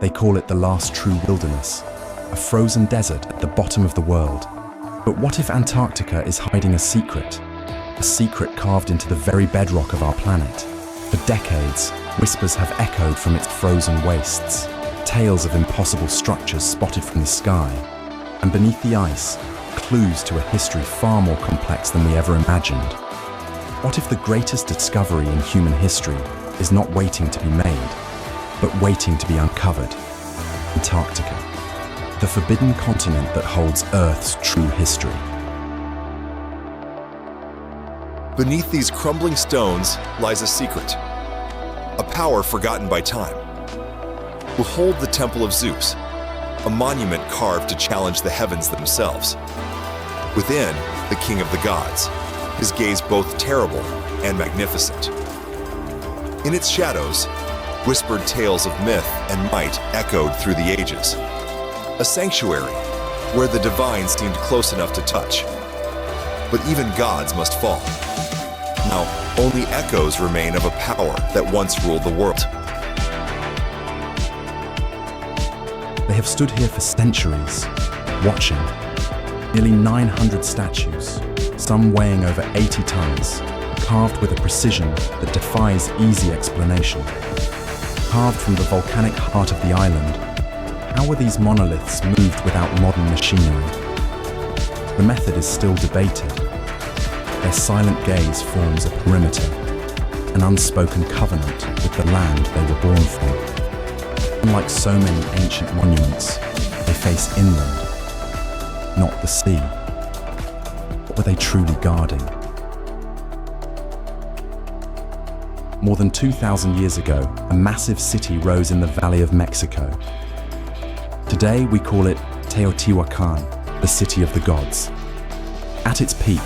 They call it the last true wilderness, a frozen desert at the bottom of the world. But what if Antarctica is hiding a secret carved into the very bedrock of our planet? For decades, whispers have echoed from its frozen wastes, tales of impossible structures spotted from the sky, and beneath the ice, clues to a history far more complex than we ever imagined. What if the greatest discovery in human history is not waiting to be made, but waiting to be uncovered? Antarctica, the forbidden continent that holds Earth's true history. Beneath these crumbling stones lies a secret, a power forgotten by time. Behold the Temple of Zeus, a monument carved to challenge the heavens themselves. Within, the king of the gods, his gaze both terrible and magnificent. In its shadows, whispered tales of myth and might echoed through the ages. A sanctuary where the divine seemed close enough to touch. But even gods must fall. Now, only echoes remain of a power that once ruled the world. They have stood here for centuries, watching. Nearly 900 statues, some weighing over 80 tons, carved with a precision that defies easy explanation. Carved from the volcanic heart of the island, how were these monoliths moved without modern machinery? The method is still debated. Their silent gaze forms a perimeter, an unspoken covenant with the land they were born from. Unlike so many ancient monuments, they face inland, not the sea. What were they truly guarding? More than 2,000 years ago, a massive city rose in the Valley of Mexico. Today, we call it Teotihuacan, the city of the gods. At its peak,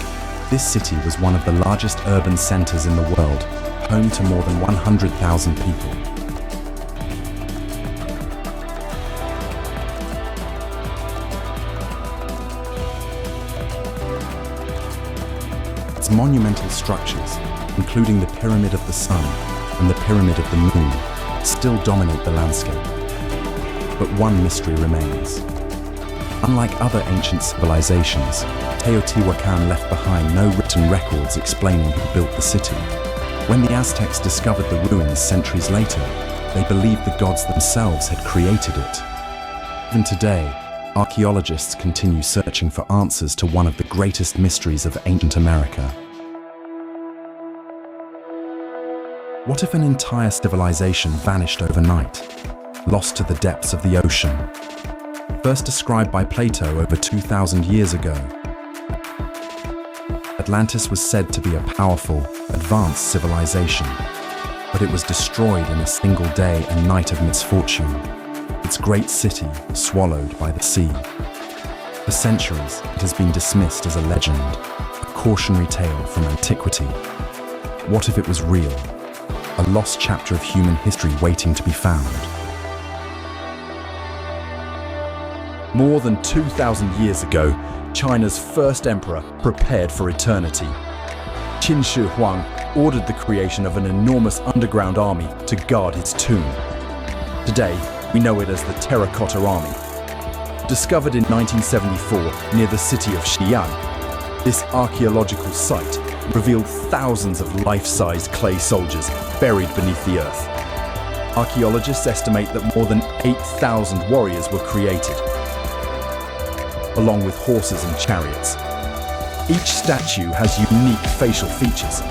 this city was one of the largest urban centers in the world, home to more than 100,000 people. Its monumental structures, including the Pyramid of the Sun and the Pyramid of the Moon, still dominate the landscape. But one mystery remains. Unlike other ancient civilizations, Teotihuacan left behind no written records explaining who built the city. When the Aztecs discovered the ruins centuries later, they believed the gods themselves had created it. Even today, archaeologists continue searching for answers to one of the greatest mysteries of ancient America. What if an entire civilization vanished overnight, lost to the depths of the ocean? First described by Plato over 2,000 years ago, Atlantis was said to be a powerful, advanced civilization, but it was destroyed in a single day and night of misfortune, its great city swallowed by the sea. For centuries, it has been dismissed as a legend, a cautionary tale from antiquity. What if it was real? A lost chapter of human history waiting to be found. More than 2,000 years ago, China's first emperor prepared for eternity. Qin Shi Huang ordered the creation of an enormous underground army to guard his tomb. Today, we know it as the Terracotta Army. Discovered in 1974 near the city of Xi'an, this archaeological site revealed thousands of life-sized clay soldiers buried beneath the earth. Archaeologists estimate that more than 8,000 warriors were created, along with horses and chariots. Each statue has unique facial features,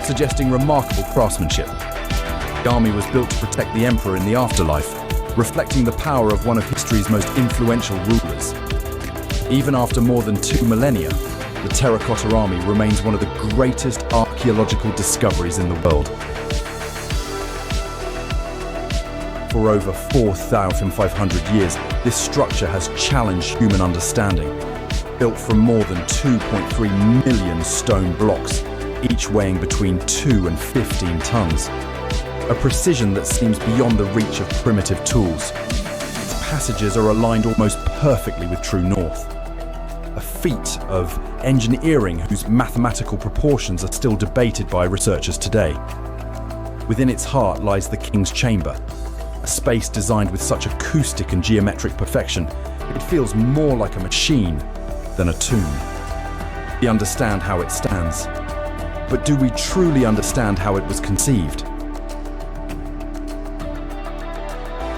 suggesting remarkable craftsmanship. The army was built to protect the emperor in the afterlife, reflecting the power of one of history's most influential rulers. Even after more than 2 millennia, the Terracotta Army remains one of the greatest archaeological discoveries in the world. For over 4,500 years, this structure has challenged human understanding. Built from more than 2.3 million stone blocks, each weighing between 2 and 15 tons. A precision that seems beyond the reach of primitive tools. Its passages are aligned almost perfectly with true north. A feat of engineering whose mathematical proportions are still debated by researchers today. Within its heart lies the King's Chamber, a A space designed with such acoustic and geometric perfection, it feels more like a machine than a tomb. We understand how it stands, but do we truly understand how it was conceived?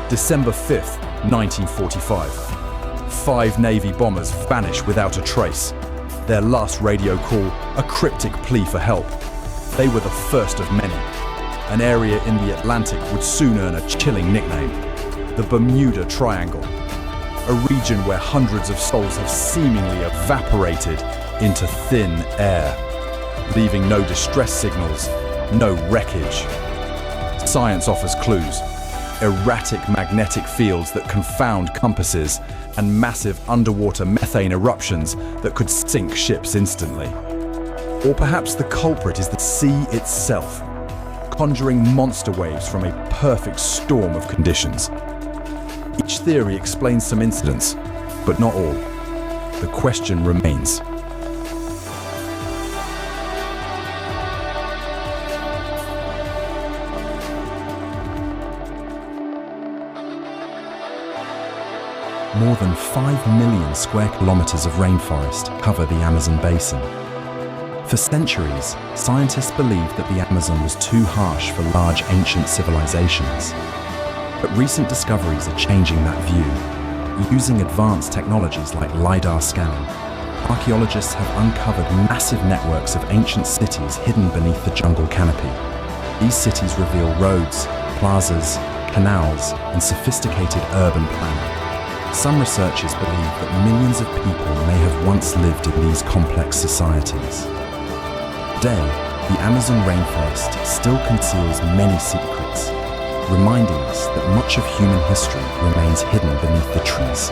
December 5th, 1945. 5 Navy bombers vanish without a trace. Their last radio call, a cryptic plea for help. They were the first of many. An area in the Atlantic would soon earn a chilling nickname, the Bermuda Triangle, a region where hundreds of souls have seemingly evaporated into thin air, leaving no distress signals, no wreckage. Science offers clues: erratic magnetic fields that confound compasses, and massive underwater methane eruptions that could sink ships instantly. Or perhaps the culprit is the sea itself, conjuring monster waves from a perfect storm of conditions. Each theory explains some incidents, but not all. The question remains. More than 5 million square kilometers of rainforest cover the Amazon basin. For centuries, scientists believed that the Amazon was too harsh for large ancient civilizations. But recent discoveries are changing that view. Using advanced technologies like LiDAR scanning, archaeologists have uncovered massive networks of ancient cities hidden beneath the jungle canopy. These cities reveal roads, plazas, canals, and sophisticated urban planning. Some researchers believe that millions of people may have once lived in these complex societies. Today, the Amazon rainforest still conceals many secrets, reminding us that much of human history remains hidden beneath the trees.